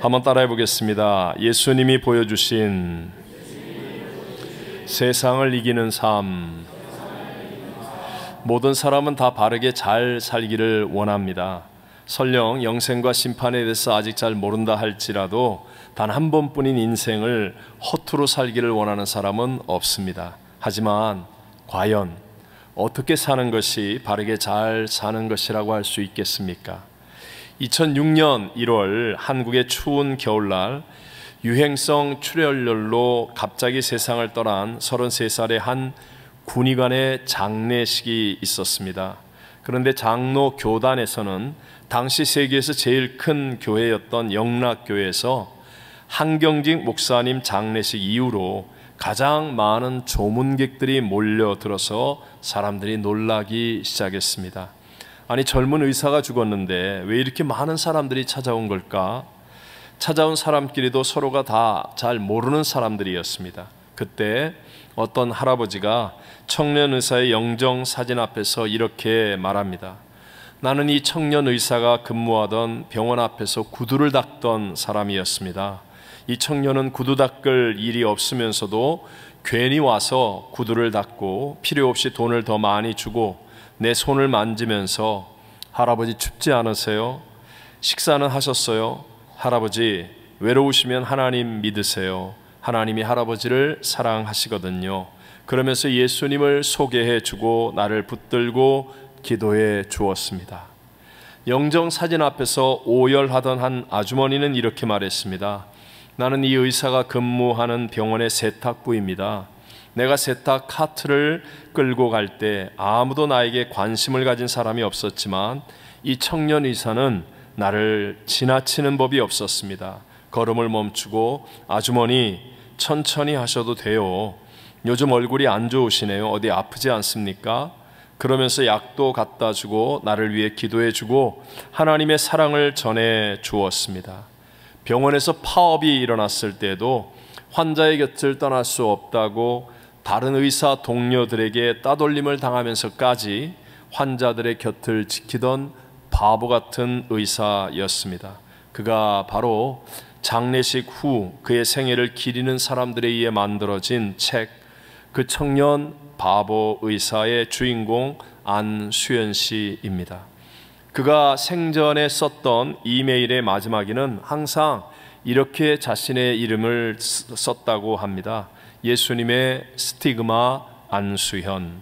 한번 따라해 보겠습니다. 예수님이 보여주신 세상을 이기는 삶. 모든 사람은 다 바르게 잘 살기를 원합니다. 설령 영생과 심판에 대해서 아직 잘 모른다 할지라도 단 한 번뿐인 인생을 허투루 살기를 원하는 사람은 없습니다. 하지만 과연 어떻게 사는 것이 바르게 잘 사는 것이라고 할 수 있겠습니까? 2006년 1월 한국의 추운 겨울날 유행성 출혈열로 갑자기 세상을 떠난 33살의 한 군의관의 장례식이 있었습니다. 그런데 장로 교단에서는 당시 세계에서 제일 큰 교회였던 영락교회에서 한경직 목사님 장례식 이후로 가장 많은 조문객들이 몰려들어서 사람들이 놀라기 시작했습니다. 아니, 젊은 의사가 죽었는데 왜 이렇게 많은 사람들이 찾아온 걸까? 찾아온 사람끼리도 서로가 다 잘 모르는 사람들이었습니다. 그때 어떤 할아버지가 청년 의사의 영정 사진 앞에서 이렇게 말합니다. 나는 이 청년 의사가 근무하던 병원 앞에서 구두를 닦던 사람이었습니다. 이 청년은 구두 닦을 일이 없으면서도 괜히 와서 구두를 닦고 필요 없이 돈을 더 많이 주고 내 손을 만지면서 할아버지 춥지 않으세요? 식사는 하셨어요? 할아버지 외로우시면 하나님 믿으세요. 하나님이 할아버지를 사랑하시거든요. 그러면서 예수님을 소개해 주고 나를 붙들고 기도해 주었습니다. 영정 사진 앞에서 오열하던 한 아주머니는 이렇게 말했습니다. 나는 이 의사가 근무하는 병원의 세탁부입니다. 내가 세탁 카트를 끌고 갈 때 아무도 나에게 관심을 가진 사람이 없었지만 이 청년 의사는 나를 지나치는 법이 없었습니다. 걸음을 멈추고 아주머니 천천히 하셔도 돼요. 요즘 얼굴이 안 좋으시네요. 어디 아프지 않습니까? 그러면서 약도 갖다 주고 나를 위해 기도해 주고 하나님의 사랑을 전해 주었습니다. 병원에서 파업이 일어났을 때도 환자의 곁을 떠날 수 없다고 다른 의사 동료들에게 따돌림을 당하면서까지 환자들의 곁을 지키던 바보 같은 의사였습니다. 그가 바로 장례식 후 그의 생애를 기리는 사람들에 의해 만들어진 책 그 청년 바보 의사의 주인공 안수연 씨입니다. 그가 생전에 썼던 이메일의 마지막에는 항상 이렇게 자신의 이름을 썼다고 합니다. 예수님의 스티그마 안수현.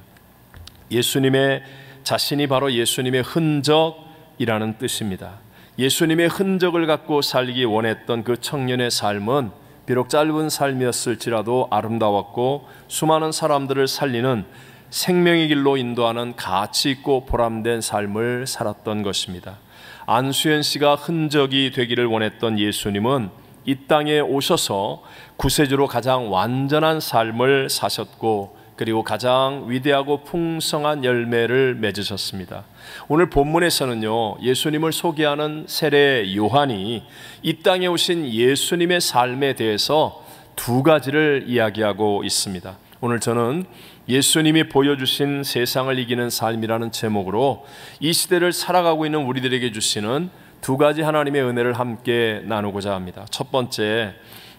예수님의 자신이 바로 예수님의 흔적이라는 뜻입니다. 예수님의 흔적을 갖고 살기 원했던 그 청년의 삶은 비록 짧은 삶이었을지라도 아름다웠고 수많은 사람들을 살리는 생명의 길로 인도하는 가치 있고 보람된 삶을 살았던 것입니다. 안수연 씨가 흔적이 되기를 원했던 예수님은 이 땅에 오셔서 구세주로 가장 완전한 삶을 사셨고 그리고 가장 위대하고 풍성한 열매를 맺으셨습니다. 오늘 본문에서는요, 예수님을 소개하는 세례 요한이 이 땅에 오신 예수님의 삶에 대해서 두 가지를 이야기하고 있습니다. 오늘 저는 예수님이 보여주신 세상을 이기는 삶이라는 제목으로 이 시대를 살아가고 있는 우리들에게 주시는 두 가지 하나님의 은혜를 함께 나누고자 합니다. 첫 번째,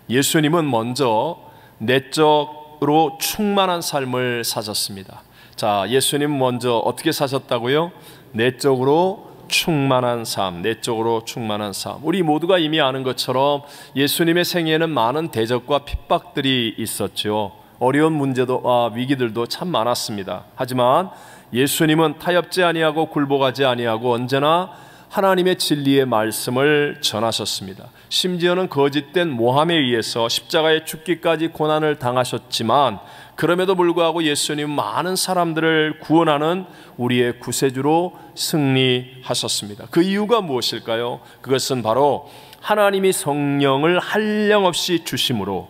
예수님은 먼저 내적으로 충만한 삶을 사셨습니다. 자, 예수님 먼저 어떻게 사셨다고요? 내적으로 충만한 삶, 내적으로 충만한 삶. 우리 모두가 이미 아는 것처럼 예수님의 생애에는 많은 대적과 핍박들이 있었죠. 어려운 문제도 위기들도 참 많았습니다. 하지만 예수님은 타협지 아니하고 굴복하지 아니하고 언제나 하나님의 진리의 말씀을 전하셨습니다. 심지어는 거짓된 모함에 의해서 십자가에 죽기까지 고난을 당하셨지만 그럼에도 불구하고 예수님은 많은 사람들을 구원하는 우리의 구세주로 승리하셨습니다. 그 이유가 무엇일까요? 그것은 바로 하나님이 성령을 한량없이 주심으로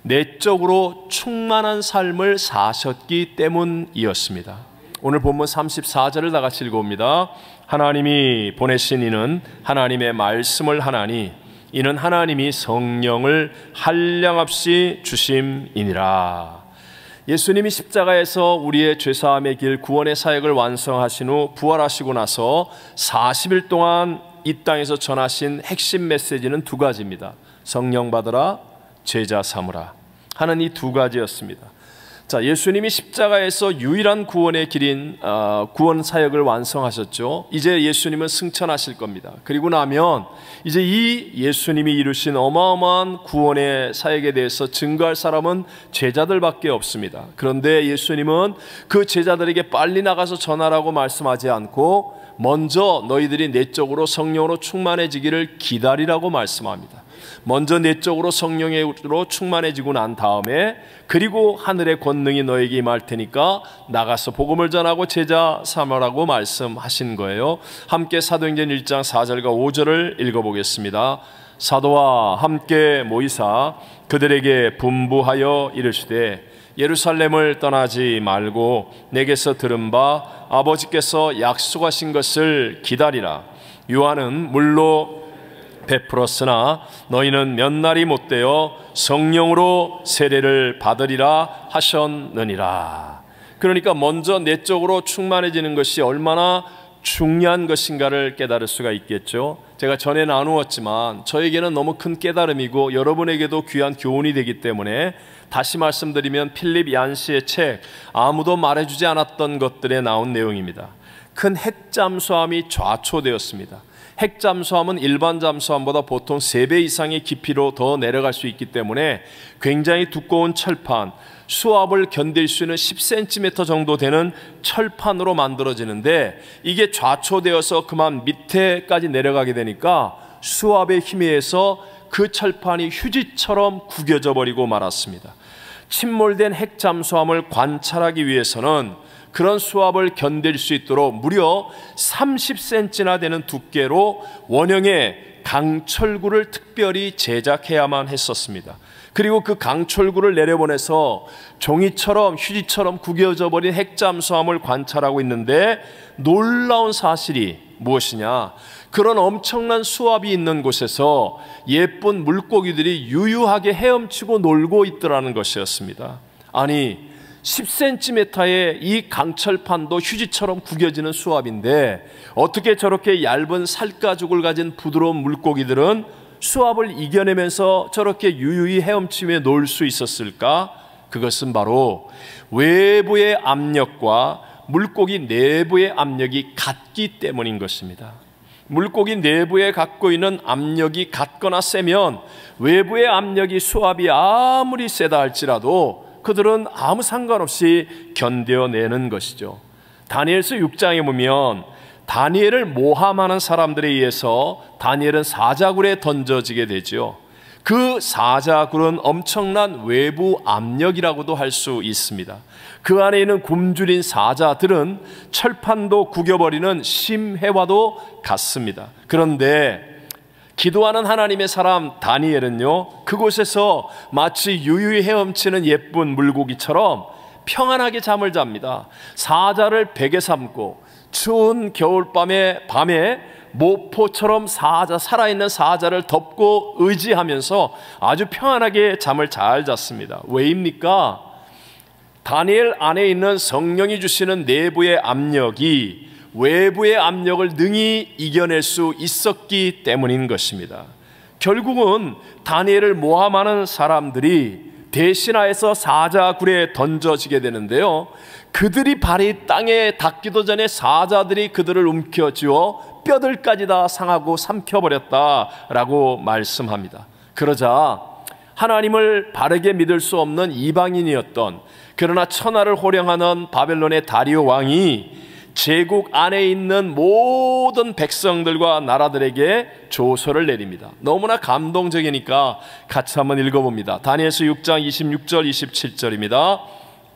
내적으로 충만한 삶을 사셨기 때문이었습니다. 오늘 본문 34절을 다 같이 읽어봅니다. 하나님이 보내신 이는 하나님의 말씀을 하나니 이는 하나님이 성령을 한량없이 주심이니라. 예수님이 십자가에서 우리의 죄사함의 길 구원의 사역을 완성하신 후 부활하시고 나서 40일 동안 이 땅에서 전하신 핵심 메시지는 두 가지입니다. 성령 받으라, 제자 삼으라 하는 이 두 가지였습니다. 자, 예수님이 십자가에서 유일한 구원의 길인 구원 사역을 완성하셨죠. 이제 예수님은 승천하실 겁니다. 그리고 나면 이제 이 예수님이 이루신 어마어마한 구원의 사역에 대해서 증거할 사람은 제자들밖에 없습니다. 그런데 예수님은 그 제자들에게 빨리 나가서 전하라고 말씀하지 않고 먼저 너희들이 내적으로 성령으로 충만해지기를 기다리라고 말씀합니다. 먼저 내적으로 성령으로 충만해지고 난 다음에 그리고 하늘의 권능이 너에게 임할 테니까 나가서 복음을 전하고 제자 삼으라고 말씀하신 거예요. 함께 사도행전 1장 4절과 5절을 읽어보겠습니다. 사도와 함께 모이사 그들에게 분부하여 이르시되 예루살렘을 떠나지 말고 내게서 들은 바 아버지께서 약속하신 것을 기다리라. 요한은 물로 베풀었으나 너희는 몇 날이 못되어 성령으로 세례를 받으리라 하셨느니라. 그러니까 먼저 내적으로 충만해지는 것이 얼마나 중요한 것인가를 깨달을 수가 있겠죠. 제가 전에 나누었지만 저에게는 너무 큰 깨달음이고 여러분에게도 귀한 교훈이 되기 때문에 다시 말씀드리면 필립 얀시의 책 아무도 말해주지 않았던 것들에 나온 내용입니다. 큰 핵잠수함이 좌초되었습니다. 핵잠수함은 일반 잠수함보다 보통 3배 이상의 깊이로 더 내려갈 수 있기 때문에 굉장히 두꺼운 철판, 수압을 견딜 수 있는 10cm 정도 되는 철판으로 만들어지는데 이게 좌초되어서 그만 밑에까지 내려가게 되니까 수압에 힘에 의해서 그 철판이 휴지처럼 구겨져 버리고 말았습니다. 침몰된 핵잠수함을 관찰하기 위해서는 그런 수압을 견딜 수 있도록 무려 30cm나 되는 두께로 원형의 강철구를 특별히 제작해야만 했었습니다. 그리고 그 강철구를 내려보내서 종이처럼 휴지처럼 구겨져 버린 핵잠수함을 관찰하고 있는데 놀라운 사실이 무엇이냐? 그런 엄청난 수압이 있는 곳에서 예쁜 물고기들이 유유하게 헤엄치고 놀고 있더라는 것이었습니다. 아니 10cm의 이 강철판도 휴지처럼 구겨지는 수압인데 어떻게 저렇게 얇은 살가죽을 가진 부드러운 물고기들은 수압을 이겨내면서 저렇게 유유히 헤엄치며 놀 수 있었을까? 그것은 바로 외부의 압력과 물고기 내부의 압력이 같기 때문인 것입니다. 물고기 내부에 갖고 있는 압력이 같거나 세면 외부의 압력이 수압이 아무리 세다 할지라도 그들은 아무 상관없이 견뎌내는 것이죠. 다니엘서 6장에 보면 다니엘을 모함하는 사람들에 의해서 다니엘은 사자굴에 던져지게 되죠. 그 사자굴은 엄청난 외부 압력이라고도 할 수 있습니다. 그 안에 있는 굶주린 사자들은 철판도 구겨버리는 심해와도 같습니다. 그런데 기도하는 하나님의 사람 다니엘은요, 그곳에서 마치 유유히 헤엄치는 예쁜 물고기처럼 평안하게 잠을 잡니다. 사자를 베개 삼고 추운 겨울밤에 모포처럼 살아있는 사자를 덮고 의지하면서 아주 평안하게 잠을 잘 잤습니다. 왜입니까? 다니엘 안에 있는 성령이 주시는 내부의 압력이 외부의 압력을 능히 이겨낼 수 있었기 때문인 것입니다. 결국은 다니엘을 모함하는 사람들이 대신하여서 사자굴에 던져지게 되는데요, 그들이 발이 땅에 닿기도 전에 사자들이 그들을 움켜쥐어 뼈들까지 다 상하고 삼켜버렸다라고 말씀합니다. 그러자 하나님을 바르게 믿을 수 없는 이방인이었던, 그러나 천하를 호령하는 바벨론의 다리오 왕이 제국 안에 있는 모든 백성들과 나라들에게 조서를 내립니다. 너무나 감동적이니까 같이 한번 읽어봅니다. 다니엘서 6장 26절 27절입니다.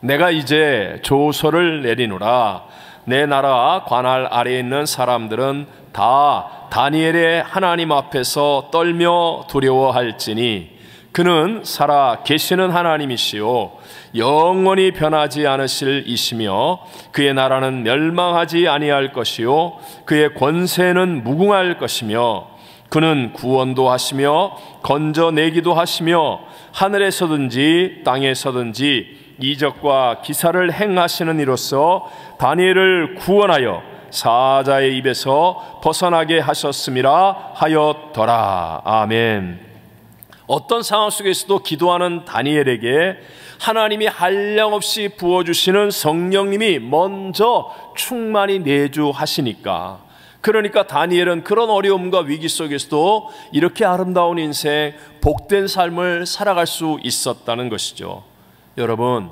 내가 이제 조서를 내리노라. 내 나라 관할 아래에 있는 사람들은 다 다니엘의 하나님 앞에서 떨며 두려워할지니 그는 살아 계시는 하나님이시요 영원히 변하지 않으실 이시며 그의 나라는 멸망하지 아니할 것이요 그의 권세는 무궁할 것이며 그는 구원도 하시며 건져내기도 하시며 하늘에서든지 땅에서든지 이적과 기사를 행하시는 이로써 다니엘을 구원하여 사자의 입에서 벗어나게 하셨음이라 하였더라. 아멘. 어떤 상황 속에서도 기도하는 다니엘에게 하나님이 한량없이 부어주시는 성령님이 먼저 충만히 내주하시니까, 그러니까 다니엘은 그런 어려움과 위기 속에서도 이렇게 아름다운 인생, 복된 삶을 살아갈 수 있었다는 것이죠. 여러분,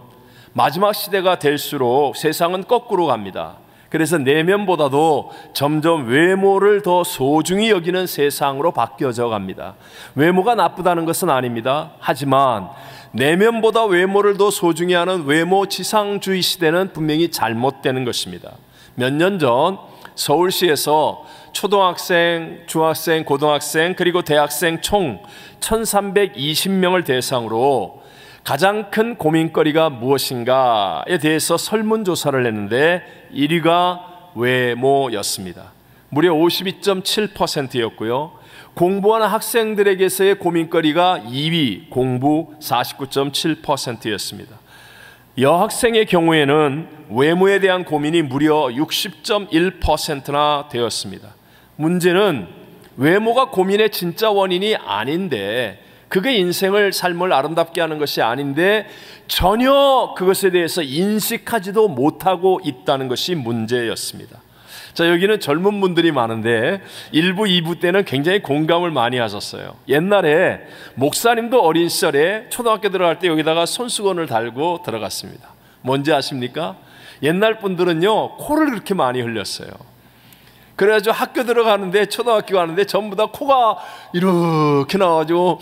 마지막 시대가 될수록 세상은 거꾸로 갑니다. 그래서 내면보다도 점점 외모를 더 소중히 여기는 세상으로 바뀌어져 갑니다. 외모가 나쁘다는 것은 아닙니다. 하지만 내면보다 외모를 더 소중히 하는 외모 지상주의 시대는 분명히 잘못되는 것입니다. 몇 년 전 서울시에서 초등학생, 중학생, 고등학생 그리고 대학생 총 1320명을 대상으로 가장 큰 고민거리가 무엇인가에 대해서 설문조사를 했는데 1위가 외모였습니다. 무려 52.7%였고요. 공부하는 학생들에게서의 고민거리가 2위, 공부 49.7%였습니다. 여학생의 경우에는 외모에 대한 고민이 무려 60.1%나 되었습니다. 문제는 외모가 고민의 진짜 원인이 아닌데, 그게 인생을, 삶을 아름답게 하는 것이 아닌데 전혀 그것에 대해서 인식하지도 못하고 있다는 것이 문제였습니다. 자, 여기는 젊은 분들이 많은데 1부, 2부 때는 굉장히 공감을 많이 하셨어요. 옛날에 목사님도 어린 시절에 초등학교 들어갈 때 여기다가 손수건을 달고 들어갔습니다. 뭔지 아십니까? 옛날 분들은요, 코를 그렇게 많이 흘렸어요. 그래가지고 학교 들어가는데, 초등학교 가는데 전부 다 코가 이렇게 나와가지고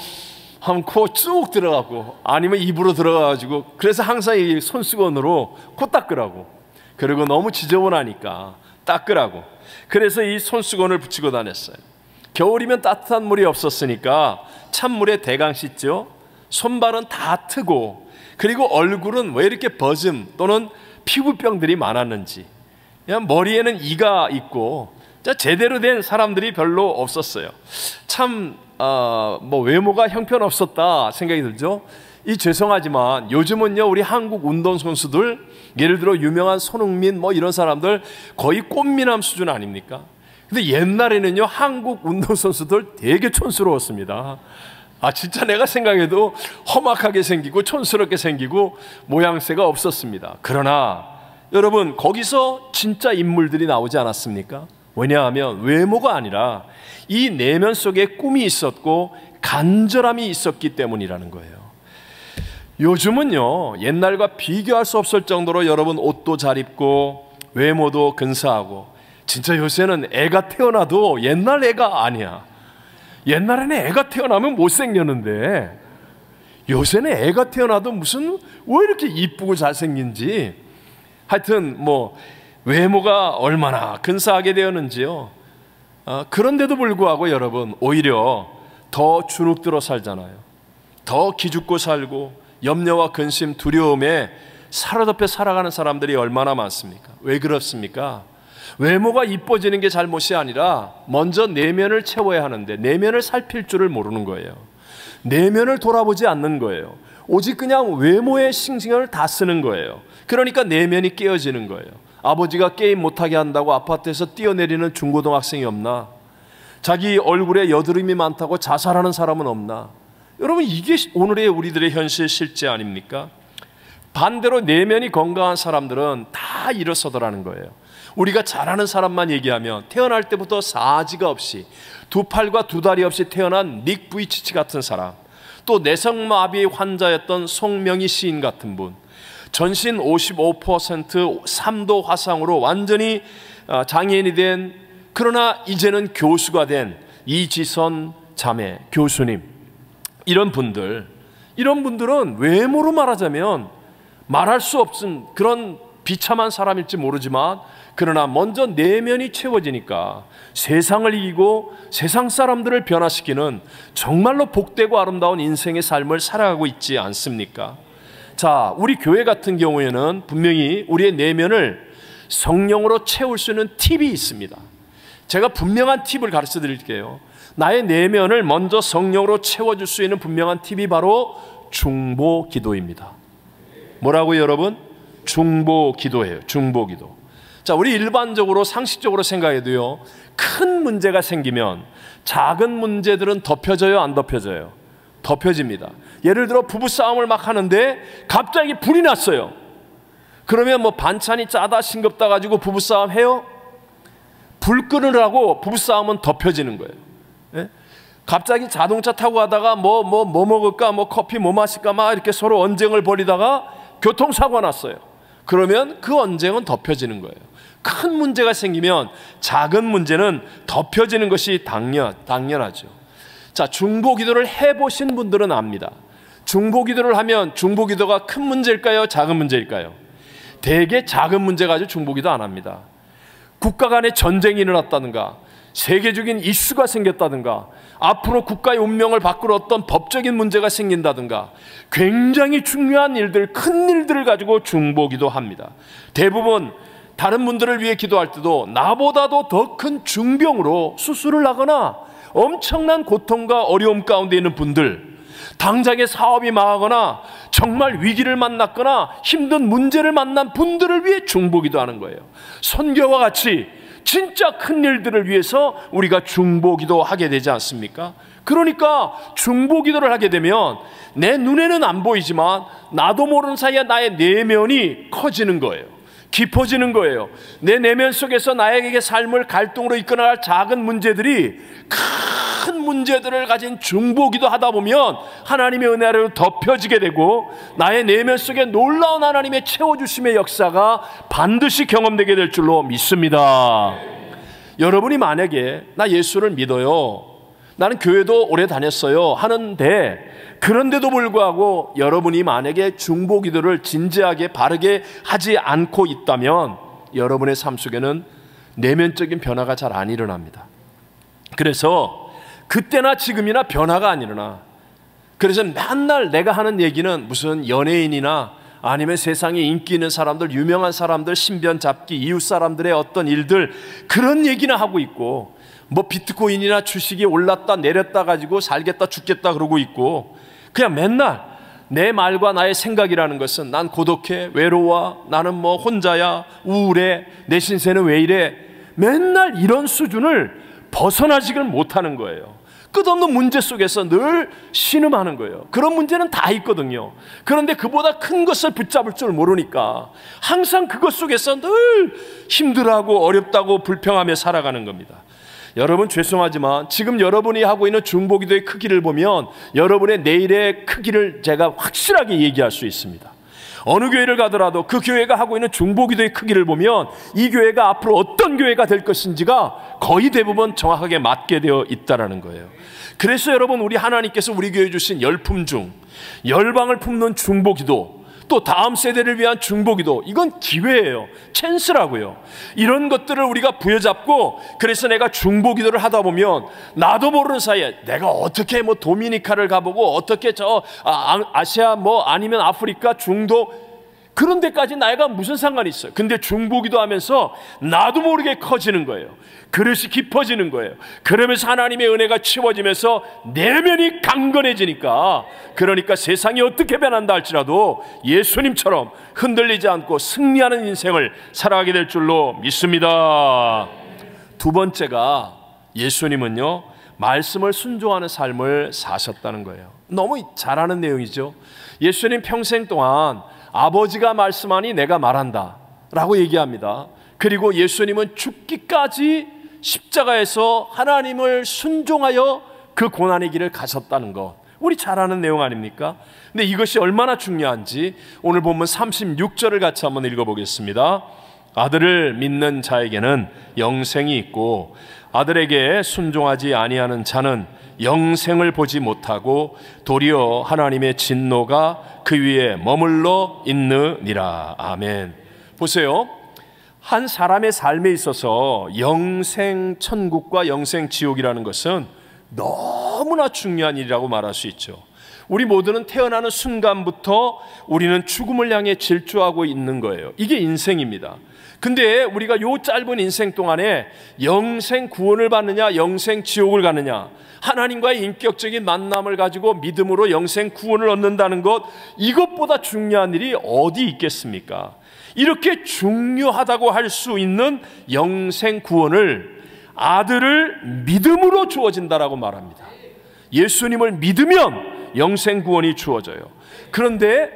한 코 쭉 들어가고, 아니면 입으로 들어가가지고, 그래서 항상 이 손수건으로 코 닦으라고, 그리고 너무 지저분하니까 닦으라고, 그래서 이 손수건을 붙이고 다녔어요. 겨울이면 따뜻한 물이 없었으니까 찬물에 대강 씻죠. 손발은 다 트고, 그리고 얼굴은 왜 이렇게 버즘 또는 피부병들이 많았는지, 그냥 머리에는 이가 있고 제대로 된 사람들이 별로 없었어요. 참 외모가 형편없었다 생각이 들죠. 죄송하지만 요즘은요, 우리 한국 운동선수들, 예를 들어 유명한 손흥민 이런 사람들 거의 꽃미남 수준 아닙니까? 근데 옛날에는요, 한국 운동선수들 되게 촌스러웠습니다. 진짜 내가 생각해도 험악하게 생기고 촌스럽게 생기고 모양새가 없었습니다. 그러나 여러분, 거기서 진짜 인물들이 나오지 않았습니까? 왜냐하면 외모가 아니라 이 내면 속에 꿈이 있었고 간절함이 있었기 때문이라는 거예요. 요즘은요, 옛날과 비교할 수 없을 정도로 여러분 옷도 잘 입고 외모도 근사하고, 진짜 요새는 애가 태어나도 옛날 애가 아니야. 옛날에는 애가 태어나면 못생겼는데 요새는 애가 태어나도 무슨 왜 이렇게 이쁘고 잘생긴지, 하여튼 외모가 얼마나 근사하게 되었는지요. 그런데도 불구하고 여러분, 오히려 더 주눅들어 살잖아요. 더 기죽고 살고 염려와 근심, 두려움에 사로잡혀 살아가는 사람들이 얼마나 많습니까? 왜 그렇습니까? 외모가 이뻐지는 게 잘못이 아니라 먼저 내면을 채워야 하는데 내면을 살필 줄을 모르는 거예요. 내면을 돌아보지 않는 거예요. 오직 그냥 외모에 신경을 다 쓰는 거예요. 그러니까 내면이 깨어지는 거예요. 아버지가 게임 못하게 한다고 아파트에서 뛰어내리는 중고등학생이 없나? 자기 얼굴에 여드름이 많다고 자살하는 사람은 없나? 여러분, 이게 오늘의 우리들의 현실 실제 아닙니까? 반대로 내면이 건강한 사람들은 다 일어서더라는 거예요. 우리가 잘하는 사람만 얘기하면 태어날 때부터 사지가 없이 두 팔과 두 다리 없이 태어난 닉 부이치치 같은 사람, 또 내성마비 환자였던 송명희 시인 같은 분, 전신 55% 3도 화상으로 완전히 장애인이 된, 그러나 이제는 교수가 된 이지선 자매 교수님, 이런 분들은 외모로 말하자면 말할 수 없은 그런 비참한 사람일지 모르지만, 그러나 먼저 내면이 채워지니까 세상을 이기고 세상 사람들을 변화시키는 정말로 복되고 아름다운 인생의 삶을 살아가고 있지 않습니까? 자, 우리 교회 같은 경우에는 분명히 우리의 내면을 성령으로 채울 수 있는 팁이 있습니다. 제가 분명한 팁을 가르쳐 드릴게요. 나의 내면을 먼저 성령으로 채워줄 수 있는 분명한 팁이 바로 중보기도입니다. 뭐라고요, 여러분? 중보기도예요. 중보기도. 자, 우리 일반적으로 상식적으로 생각해도요, 큰 문제가 생기면 작은 문제들은 덮여져요, 안 덮여져요? 덮여집니다. 예를 들어 부부싸움을 막 하는데 갑자기 불이 났어요. 그러면 뭐 반찬이 짜다 싱겁다 가지고 부부싸움 해요? 불 끄느라고 부부싸움은 덮여지는 거예요. 예? 갑자기 자동차 타고 가다가 뭐 먹을까, 뭐 커피 뭐 마실까 막 이렇게 서로 언쟁을 벌이다가 교통사고가 났어요. 그러면 그 언쟁은 덮여지는 거예요. 큰 문제가 생기면 작은 문제는 덮여지는 것이 당연하죠. 자, 중보기도를 해보신 분들은 압니다. 중보기도를 하면 중보기도가 큰 문제일까요? 작은 문제일까요? 대개 작은 문제 가지고 중보기도 안 합니다. 국가 간에 전쟁이 일어났다든가, 세계적인 이슈가 생겼다든가, 앞으로 국가의 운명을 바꿀 어떤 법적인 문제가 생긴다든가, 굉장히 중요한 일들, 큰 일들을 가지고 중보기도 합니다. 대부분 다른 분들을 위해 기도할 때도 나보다도 더 큰 중병으로 수술을 하거나 엄청난 고통과 어려움 가운데 있는 분들, 당장의 사업이 망하거나 정말 위기를 만났거나 힘든 문제를 만난 분들을 위해 중보기도 하는 거예요. 선교와 같이 진짜 큰 일들을 위해서 우리가 중보기도 하게 되지 않습니까? 그러니까 중보기도를 하게 되면 내 눈에는 안 보이지만 나도 모르는 사이에 나의 내면이 커지는 거예요. 깊어지는 거예요. 내 내면 속에서 나에게 삶을 갈등으로 이끌어갈 작은 문제들이 큰 문제들을 가진 중보기도 하다 보면 하나님의 은혜 아래로 덮여지게 되고 나의 내면 속에 놀라운 하나님의 채워주심의 역사가 반드시 경험되게 될 줄로 믿습니다. 여러분이 만약에 나 예수를 믿어요, 나는 교회도 오래 다녔어요 하는데, 그런데도 불구하고 여러분이 만약에 중보기도를 진지하게 바르게 하지 않고 있다면 여러분의 삶 속에는 내면적인 변화가 잘 안 일어납니다. 그래서 그때나 지금이나 변화가 안 일어나. 그래서 맨날 내가 하는 얘기는 무슨 연예인이나 아니면 세상에 인기 있는 사람들, 유명한 사람들, 신변 잡기, 이웃 사람들의 어떤 일들, 그런 얘기나 하고 있고, 뭐 비트코인이나 주식이 올랐다 내렸다 가지고 살겠다 죽겠다 그러고 있고, 그냥 맨날 내 말과 나의 생각이라는 것은 난 고독해, 외로워, 나는 뭐 혼자야, 우울해, 내 신세는 왜 이래, 맨날 이런 수준을 벗어나지를 못하는 거예요. 끝없는 문제 속에서 늘 신음하는 거예요. 그런 문제는 다 있거든요. 그런데 그보다 큰 것을 붙잡을 줄 모르니까 항상 그것 속에서 늘 힘들어하고 어렵다고 불평하며 살아가는 겁니다. 여러분, 죄송하지만 지금 여러분이 하고 있는 중보기도의 크기를 보면 여러분의 내일의 크기를 제가 확실하게 얘기할 수 있습니다. 어느 교회를 가더라도 그 교회가 하고 있는 중보기도의 크기를 보면 이 교회가 앞으로 어떤 교회가 될 것인지가 거의 대부분 정확하게 맞게 되어 있다는 거예요. 그래서 여러분, 우리 하나님께서 우리 교회에 주신 열품 중 열방을 품는 중보기도, 또 다음 세대를 위한 중보기도, 이건 기회예요. 찬스라고요. 이런 것들을 우리가 부여잡고, 그래서 내가 중보기도를 하다 보면 나도 모르는 사이에 내가 어떻게 뭐 도미니카를 가보고 어떻게 아시아 뭐 아니면 아프리카, 중도 그런 데까지 나이가 무슨 상관이 있어요. 근데 중보기도 하면서 나도 모르게 커지는 거예요. 그릇이 깊어지는 거예요. 그러면서 하나님의 은혜가 채워지면서 내면이 강건해지니까, 그러니까 세상이 어떻게 변한다 할지라도 예수님처럼 흔들리지 않고 승리하는 인생을 살아가게 될 줄로 믿습니다. 두 번째가, 예수님은요 말씀을 순종하는 삶을 사셨다는 거예요. 너무 잘하는 내용이죠. 예수님 평생 동안 아버지가 말씀하니 내가 말한다 라고 얘기합니다. 그리고 예수님은 죽기까지 십자가에서 하나님을 순종하여 그 고난의 길을 가셨다는 것, 우리 잘 아는 내용 아닙니까? 근데 이것이 얼마나 중요한지 오늘 본문 36절을 같이 한번 읽어보겠습니다. 아들을 믿는 자에게는 영생이 있고 아들에게 순종하지 아니하는 자는 영생을 보지 못하고 도리어 하나님의 진노가 그 위에 머물러 있느니라. 아멘. 보세요. 한 사람의 삶에 있어서 영생 천국과 영생 지옥이라는 것은 너무나 중요한 일이라고 말할 수 있죠. 우리 모두는 태어나는 순간부터 우리는 죽음을 향해 질주하고 있는 거예요. 이게 인생입니다. 근데 우리가 요 짧은 인생 동안에 영생 구원을 받느냐, 영생 지옥을 가느냐, 하나님과의 인격적인 만남을 가지고 믿음으로 영생 구원을 얻는다는 것, 이것보다 중요한 일이 어디 있겠습니까? 이렇게 중요하다고 할 수 있는 영생 구원을 아들을 믿음으로 주어진다라고 말합니다. 예수님을 믿으면 영생 구원이 주어져요. 그런데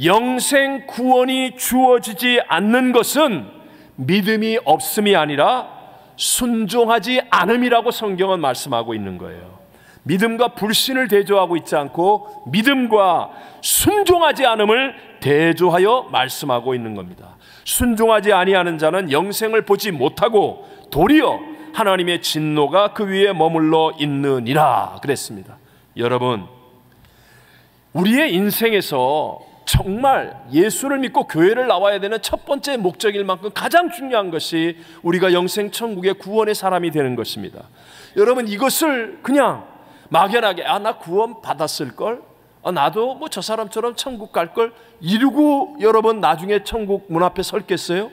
영생 구원이 주어지지 않는 것은 믿음이 없음이 아니라 순종하지 않음이라고 성경은 말씀하고 있는 거예요. 믿음과 불신을 대조하고 있지 않고 믿음과 순종하지 않음을 대조하여 말씀하고 있는 겁니다. 순종하지 아니하는 자는 영생을 보지 못하고 도리어 하나님의 진노가 그 위에 머물러 있느니라 그랬습니다. 여러분, 우리의 인생에서 정말 예수를 믿고 교회를 나와야 되는 첫 번째 목적일 만큼 가장 중요한 것이 우리가 영생 천국의 구원의 사람이 되는 것입니다. 여러분, 이것을 그냥 막연하게 나 구원 받았을걸, 나도 뭐 저 사람처럼 천국 갈걸 이러고 여러분 나중에 천국 문 앞에 설겠어요?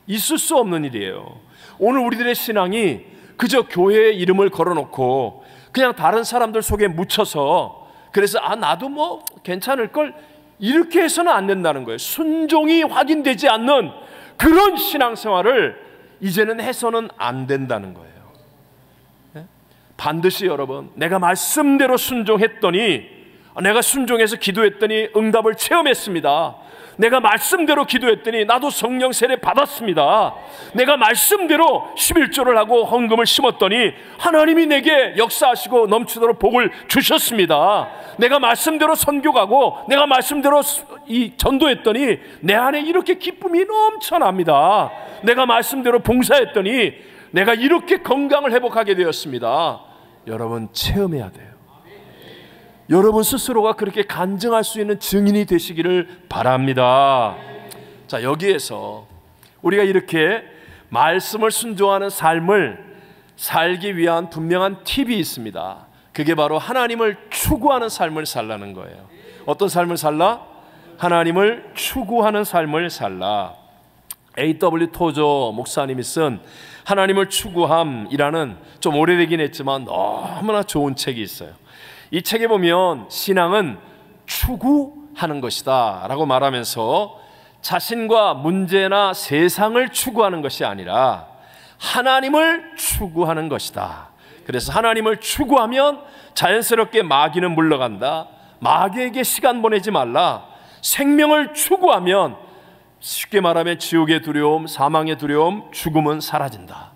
있을 수 없는 일이에요. 오늘 우리들의 신앙이 그저 교회의 이름을 걸어놓고 그냥 다른 사람들 속에 묻혀서 그래서 나도 뭐 괜찮을걸 이렇게 해서는 안 된다는 거예요. 순종이 확인되지 않는 그런 신앙생활을 이제는 해서는 안 된다는 거예요. 네? 반드시 여러분, 내가 말씀대로 순종했더니, 내가 순종해서 기도했더니 응답을 체험했습니다. 내가 말씀대로 기도했더니 나도 성령 세례 받았습니다. 내가 말씀대로 11조를 하고 헌금을 심었더니 하나님이 내게 역사하시고 넘치도록 복을 주셨습니다. 내가 말씀대로 선교 가고 내가 말씀대로 전도했더니 내 안에 이렇게 기쁨이 넘쳐납니다. 내가 말씀대로 봉사했더니 내가 이렇게 건강을 회복하게 되었습니다. 여러분, 체험해야 돼요. 여러분 스스로가 그렇게 간증할 수 있는 증인이 되시기를 바랍니다. 자, 여기에서 우리가 이렇게 말씀을 순종하는 삶을 살기 위한 분명한 팁이 있습니다. 그게 바로 하나님을 추구하는 삶을 살라는 거예요. 어떤 삶을 살라? 하나님을 추구하는 삶을 살라. A.W. 토저 목사님이 쓴 하나님을 추구함이라는 좀 오래되긴 했지만 너무나 좋은 책이 있어요. 이 책에 보면 신앙은 추구하는 것이다 라고 말하면서 자신과 문제나 세상을 추구하는 것이 아니라 하나님을 추구하는 것이다. 그래서 하나님을 추구하면 자연스럽게 마귀는 물러간다. 마귀에게 시간 보내지 말라. 생명을 추구하면 쉽게 말하면 지옥의 두려움, 사망의 두려움, 죽음은 사라진다.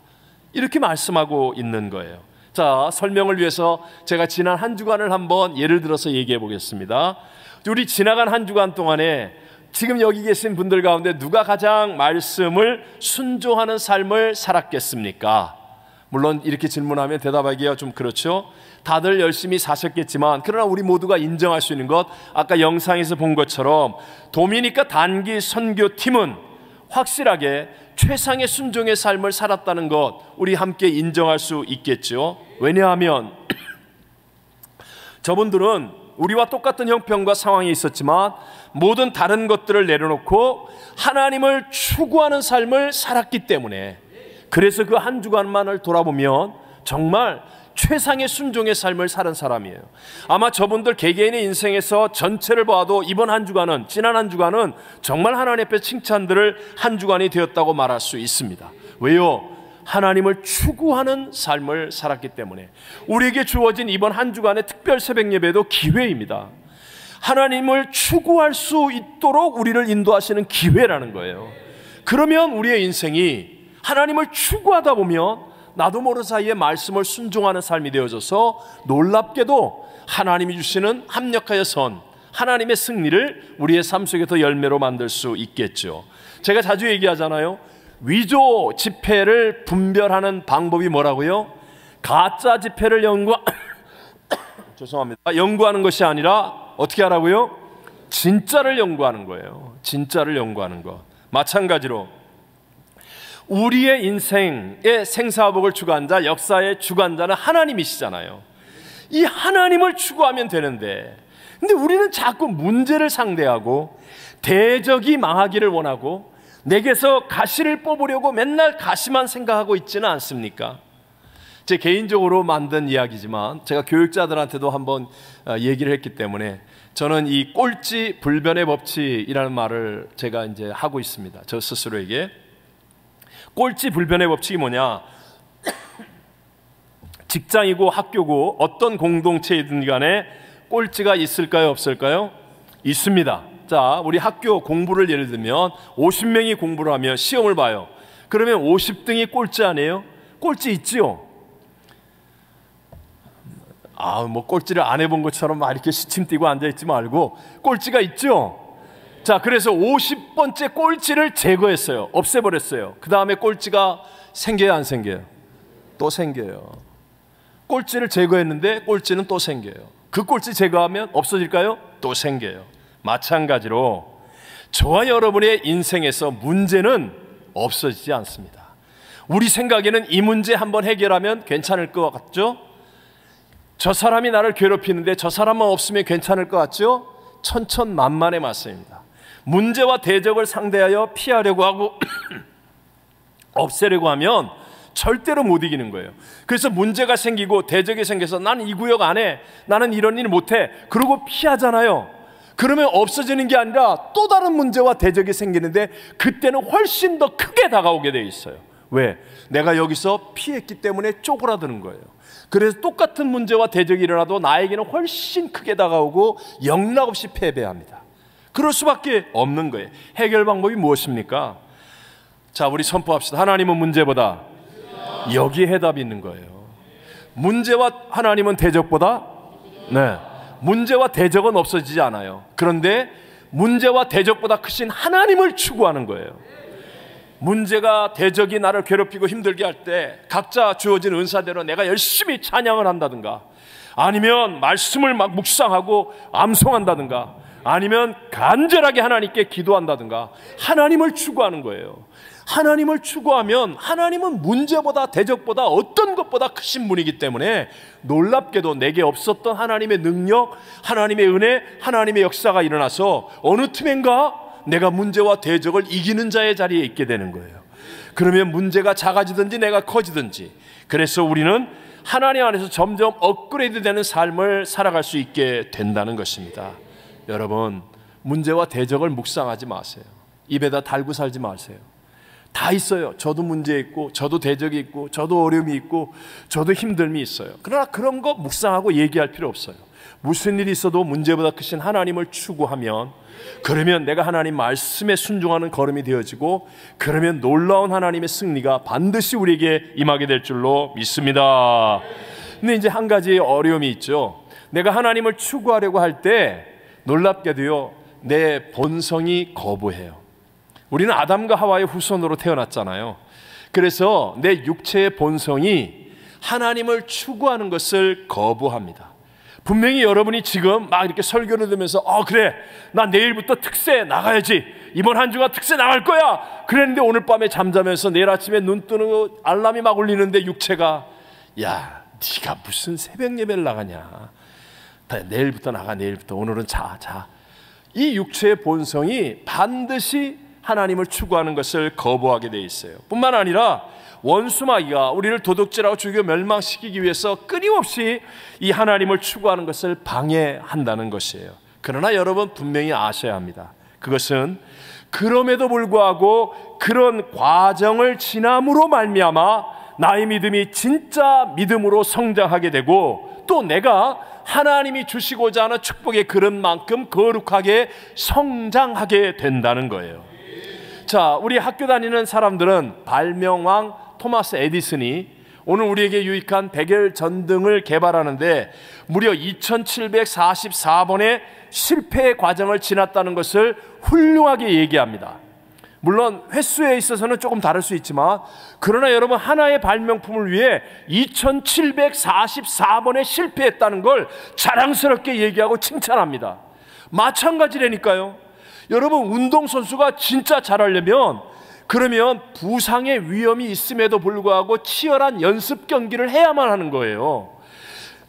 이렇게 말씀하고 있는 거예요. 자, 설명을 위해서 제가 지난 한 주간을 한번 예를 들어서 얘기해 보겠습니다. 우리 지나간 한 주간 동안에 지금 여기 계신 분들 가운데 누가 가장 말씀을 순종하는 삶을 살았겠습니까? 물론 이렇게 질문하면 대답하기가 좀 그렇죠. 다들 열심히 사셨겠지만 그러나 우리 모두가 인정할 수 있는 것, 아까 영상에서 본 것처럼 도미니카 단기 선교팀은 확실하게 최상의 순종의 삶을 살았다는 것 우리 함께 인정할 수 있겠죠. 왜냐하면 저분들은 우리와 똑같은 형편과 상황이 있었지만 모든 다른 것들을 내려놓고 하나님을 추구하는 삶을 살았기 때문에, 그래서 그 한 주간만을 돌아보면 정말 최상의 순종의 삶을 사는 사람이에요. 아마 저분들 개개인의 인생에서 전체를 봐도 이번 한 주간은, 지난 한 주간은 정말 하나님 앞에 칭찬들을 한 주간이 되었다고 말할 수 있습니다. 왜요? 하나님을 추구하는 삶을 살았기 때문에. 우리에게 주어진 이번 한 주간의 특별 새벽 예배도 기회입니다. 하나님을 추구할 수 있도록 우리를 인도하시는 기회라는 거예요. 그러면 우리의 인생이 하나님을 추구하다 보면 나도 모르는 사이에 말씀을 순종하는 삶이 되어져서 놀랍게도 하나님이 주시는 합력하여 선 하나님의 승리를 우리의 삶 속에 더 열매로 만들 수 있겠죠. 제가 자주 얘기하잖아요. 위조 지폐를 분별하는 방법이 뭐라고요? 가짜 지폐를 연구하는 것이 아니라 어떻게 하라고요? 진짜를 연구하는 거예요. 진짜를 연구하는 것. 마찬가지로 우리의 인생의 생사복을 주관한 자, 역사의 주관자는 하나님이시잖아요. 이 하나님을 추구하면 되는데, 근데 우리는 자꾸 문제를 상대하고 대적이 망하기를 원하고 내게서 가시를 뽑으려고 맨날 가시만 생각하고 있지는 않습니까? 제 개인적으로 만든 이야기지만 제가 교육자들한테도 한번 얘기를 했기 때문에 저는 이 꼴찌 불변의 법칙이라는 말을 제가 이제 하고 있습니다. 저 스스로에게. 꼴찌 불변의 법칙이 뭐냐? 직장이고 학교고 어떤 공동체이든 간에 꼴찌가 있을까요, 없을까요? 있습니다. 자, 우리 학교 공부를 예를 들면 50명이 공부를 하면 시험을 봐요. 그러면 50등이 꼴찌 아니에요? 꼴찌 있지요? 뭐 꼴찌를 안 해본 것처럼 막 이렇게 시침 띄고 앉아있지 말고 꼴찌가 있죠? 자, 그래서 50번째 꼴찌를 제거했어요. 없애버렸어요. 그 다음에 꼴찌가 생겨요, 안 생겨요? 또 생겨요. 꼴찌를 제거했는데 꼴찌는 또 생겨요. 그 꼴찌 제거하면 없어질까요? 또 생겨요. 마찬가지로 저와 여러분의 인생에서 문제는 없어지지 않습니다. 우리 생각에는 이 문제 한번 해결하면 괜찮을 것 같죠? 저 사람이 나를 괴롭히는데 저 사람만 없으면 괜찮을 것 같죠? 천천만만의 말씀입니다. 문제와 대적을 상대하여 피하려고 하고 없애려고 하면 절대로 못 이기는 거예요. 그래서 문제가 생기고 대적이 생겨서 나는 이 구역 안 해, 나는 이런 일 못해, 그러고 피하잖아요. 그러면 없어지는 게 아니라 또 다른 문제와 대적이 생기는데 그때는 훨씬 더 크게 다가오게 돼 있어요. 왜? 내가 여기서 피했기 때문에 쪼그라드는 거예요. 그래서 똑같은 문제와 대적이 일어나도 나에게는 훨씬 크게 다가오고 영락없이 패배합니다. 그럴 수밖에 없는 거예요. 해결 방법이 무엇입니까? 자, 우리 선포합시다. 하나님은 문제보다 여기에 해답이 있는 거예요. 문제와 하나님은 대적보다, 네, 문제와 대적은 없어지지 않아요. 그런데 문제와 대적보다 크신 하나님을 추구하는 거예요. 문제가 대적이 나를 괴롭히고 힘들게 할 때 각자 주어진 은사대로 내가 열심히 찬양을 한다든가, 아니면 말씀을 막 묵상하고 암송한다든가, 아니면 간절하게 하나님께 기도한다든가 하나님을 추구하는 거예요. 하나님을 추구하면 하나님은 문제보다 대적보다 어떤 것보다 크신 분이기 때문에 놀랍게도 내게 없었던 하나님의 능력, 하나님의 은혜, 하나님의 역사가 일어나서 어느 틈엔가 내가 문제와 대적을 이기는 자의 자리에 있게 되는 거예요. 그러면 문제가 작아지든지 내가 커지든지, 그래서 우리는 하나님 안에서 점점 업그레이드 되는 삶을 살아갈 수 있게 된다는 것입니다. 여러분, 문제와 대적을 묵상하지 마세요. 입에다 달고 살지 마세요. 다 있어요. 저도 문제 있고, 저도 대적이 있고, 저도 어려움이 있고, 저도 힘듦이 있어요. 그러나 그런 거 묵상하고 얘기할 필요 없어요. 무슨 일이 있어도 문제보다 크신 하나님을 추구하면, 그러면 내가 하나님 말씀에 순종하는 걸음이 되어지고, 그러면 놀라운 하나님의 승리가 반드시 우리에게 임하게 될 줄로 믿습니다. 근데 이제 한 가지 어려움이 있죠. 내가 하나님을 추구하려고 할 때 놀랍게도요, 내 본성이 거부해요. 우리는 아담과 하와의 후손으로 태어났잖아요. 그래서 내 육체의 본성이 하나님을 추구하는 것을 거부합니다. 분명히 여러분이 지금 막 이렇게 설교를 들으면서 그래, 나 내일부터 특세 나가야지, 이번 한 주간 특세 나갈 거야 그랬는데, 오늘 밤에 잠자면서 내일 아침에 눈 뜨는 알람이 막 울리는데 육체가, 야, 네가 무슨 새벽 예배를 나가냐, 내일부터 나가, 내일부터, 오늘은 자. 이 육체의 본성이 반드시 하나님을 추구하는 것을 거부하게 돼 있어요. 뿐만 아니라 원수마귀가 우리를 도둑질하고 죽여 멸망시키기 위해서 끊임없이 이 하나님을 추구하는 것을 방해한다는 것이에요. 그러나 여러분 분명히 아셔야 합니다. 그것은 그럼에도 불구하고 그런 과정을 지남으로 말미암아 나의 믿음이 진짜 믿음으로 성장하게 되고, 또 내가 하나님이 주시고자 하는 축복의 그릇만큼 거룩하게 성장하게 된다는 거예요. 자, 우리 학교 다니는 사람들은 발명왕 토마스 에디슨이 오늘 우리에게 유익한 백열 전등을 개발하는데 무려 2744번의 실패의 과정을 지났다는 것을 훌륭하게 얘기합니다. 물론 횟수에 있어서는 조금 다를 수 있지만, 그러나 여러분, 하나의 발명품을 위해 2744번에 실패했다는 걸 자랑스럽게 얘기하고 칭찬합니다. 마찬가지라니까요. 여러분, 운동선수가 진짜 잘하려면, 그러면 부상의 위험이 있음에도 불구하고 치열한 연습 경기를 해야만 하는 거예요.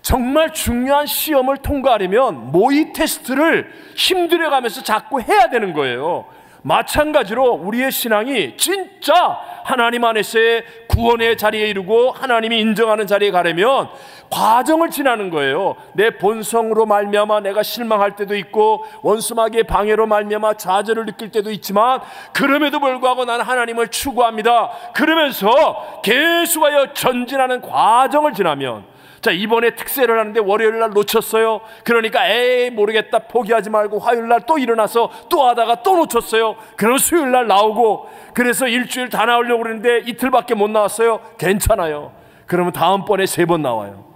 정말 중요한 시험을 통과하려면 모의 테스트를 힘들여가면서 자꾸 해야 되는 거예요. 마찬가지로 우리의 신앙이 진짜 하나님 안에서의 구원의 자리에 이르고 하나님이 인정하는 자리에 가려면 과정을 지나는 거예요. 내 본성으로 말미암아 내가 실망할 때도 있고 원수마귀의 방해로 말미암아 좌절을 느낄 때도 있지만 그럼에도 불구하고 나는 하나님을 추구합니다. 그러면서 계속하여 전진하는 과정을 지나면, 자, 이번에 특세를 하는데 월요일 날 놓쳤어요. 그러니까 에이 모르겠다 포기하지 말고 화요일 날 또 일어나서 또 하다가 또 놓쳤어요. 그럼 수요일 날 나오고, 그래서 일주일 다 나오려고 그랬는데 이틀밖에 못 나왔어요. 괜찮아요. 그러면 다음번에 3번 나와요.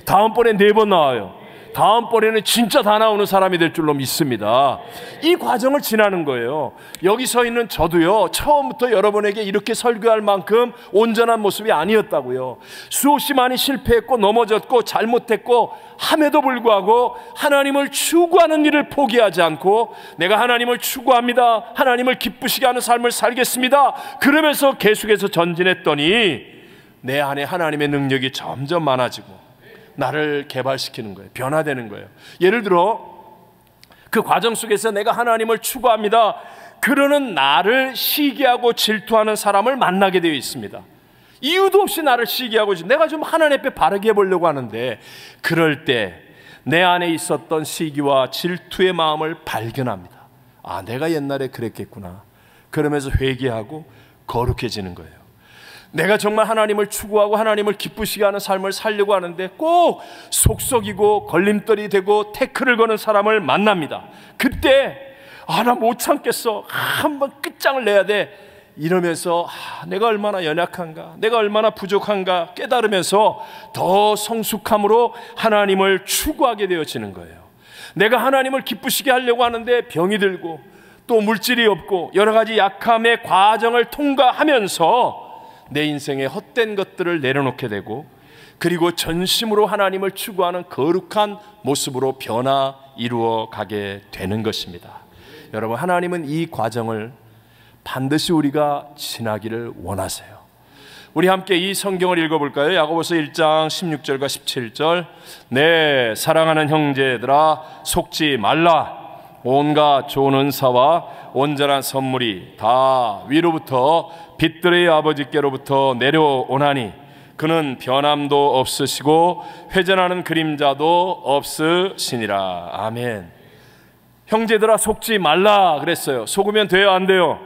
다음번에 4번 나와요. 다음번에는 진짜 다 나오는 사람이 될 줄로 믿습니다. 이 과정을 지나는 거예요. 여기 서 있는 저도요, 처음부터 여러분에게 이렇게 설교할 만큼 온전한 모습이 아니었다고요. 수없이 많이 실패했고 넘어졌고 잘못했고 함에도 불구하고 하나님을 추구하는 일을 포기하지 않고 내가 하나님을 추구합니다, 하나님을 기쁘시게 하는 삶을 살겠습니다, 그러면서 계속해서 전진했더니 내 안에 하나님의 능력이 점점 많아지고 나를 개발시키는 거예요. 변화되는 거예요. 예를 들어 그 과정 속에서 내가 하나님을 추구합니다, 그러는 나를 시기하고 질투하는 사람을 만나게 되어 있습니다. 이유도 없이 나를 시기하고 내가 좀 하나님 앞에 바르게 해보려고 하는데, 그럴 때 내 안에 있었던 시기와 질투의 마음을 발견합니다. 아, 내가 옛날에 그랬겠구나. 그러면서 회개하고 거룩해지는 거예요. 내가 정말 하나님을 추구하고 하나님을 기쁘시게 하는 삶을 살려고 하는데 꼭 속썩이고 걸림돌이 되고 태클을 거는 사람을 만납니다. 그때 나 못 참겠어, 한번 끝장을 내야 돼, 이러면서 내가 얼마나 연약한가, 내가 얼마나 부족한가 깨달으면서 더 성숙함으로 하나님을 추구하게 되어지는 거예요. 내가 하나님을 기쁘시게 하려고 하는데 병이 들고 또 물질이 없고 여러 가지 약함의 과정을 통과하면서 내 인생의 헛된 것들을 내려놓게 되고, 그리고 전심으로 하나님을 추구하는 거룩한 모습으로 변화 이루어 가게 되는 것입니다. 여러분, 하나님은 이 과정을 반드시 우리가 지나기를 원하세요. 우리 함께 이 성경을 읽어볼까요? 야고보서 1장 16절과 17절. 네, 사랑하는 형제들아, 속지 말라. 온갖 좋은 은사와 온전한 선물이 다 위로부터 빛들의 아버지께로부터 내려오나니 그는 변함도 없으시고 회전하는 그림자도 없으시니라. 아멘. 형제들아, 속지 말라 그랬어요. 속으면 돼요, 안 돼요?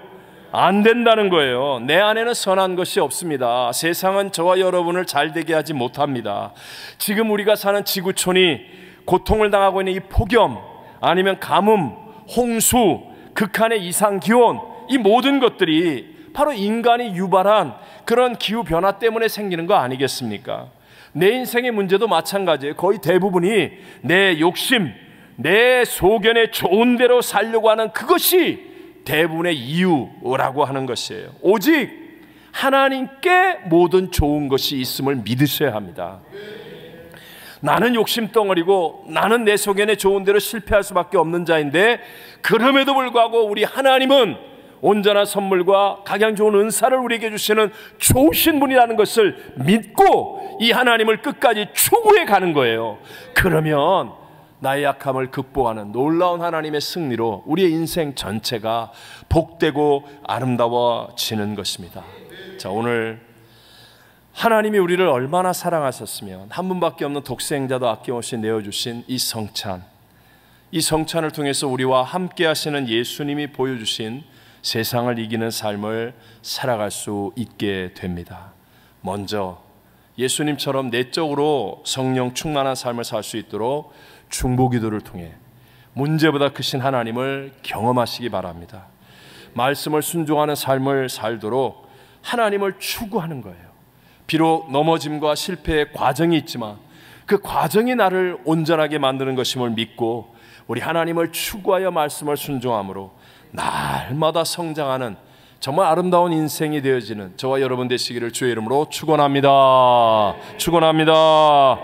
안 된다는 거예요. 내 안에는 선한 것이 없습니다. 세상은 저와 여러분을 잘되게 하지 못합니다. 지금 우리가 사는 지구촌이 고통을 당하고 있는 이 폭염, 아니면 가뭄, 홍수, 극한의 이상기온, 이 모든 것들이 바로 인간이 유발한 그런 기후변화 때문에 생기는 거 아니겠습니까? 내 인생의 문제도 마찬가지예요. 거의 대부분이 내 욕심, 내 소견에 좋은 대로 살려고 하는 그것이 대부분의 이유라고 하는 것이에요. 오직 하나님께 모든 좋은 것이 있음을 믿으셔야 합니다. 나는 욕심덩어리고 나는 내 소견에 좋은 대로 실패할 수밖에 없는 자인데, 그럼에도 불구하고 우리 하나님은 온전한 선물과 각양 좋은 은사를 우리에게 주시는 좋으신 분이라는 것을 믿고 이 하나님을 끝까지 추구해 가는 거예요. 그러면 나의 약함을 극복하는 놀라운 하나님의 승리로 우리의 인생 전체가 복되고 아름다워지는 것입니다. 자, 오늘 하나님이 우리를 얼마나 사랑하셨으면 한 분밖에 없는 독생자도 아낌없이 내어주신 이 성찬, 이 성찬을 통해서 우리와 함께 하시는 예수님이 보여주신 세상을 이기는 삶을 살아갈 수 있게 됩니다. 먼저 예수님처럼 내적으로 성령 충만한 삶을 살 수 있도록 중보기도를 통해 문제보다 크신 하나님을 경험하시기 바랍니다. 말씀을 순종하는 삶을 살도록 하나님을 추구하는 거예요. 비록 넘어짐과 실패의 과정이 있지만 그 과정이 나를 온전하게 만드는 것임을 믿고 우리 하나님을 추구하여 말씀을 순종함으로 날마다 성장하는 정말 아름다운 인생이 되어지는 저와 여러분 되시기를 주의 이름으로 축원합니다. 축원합니다.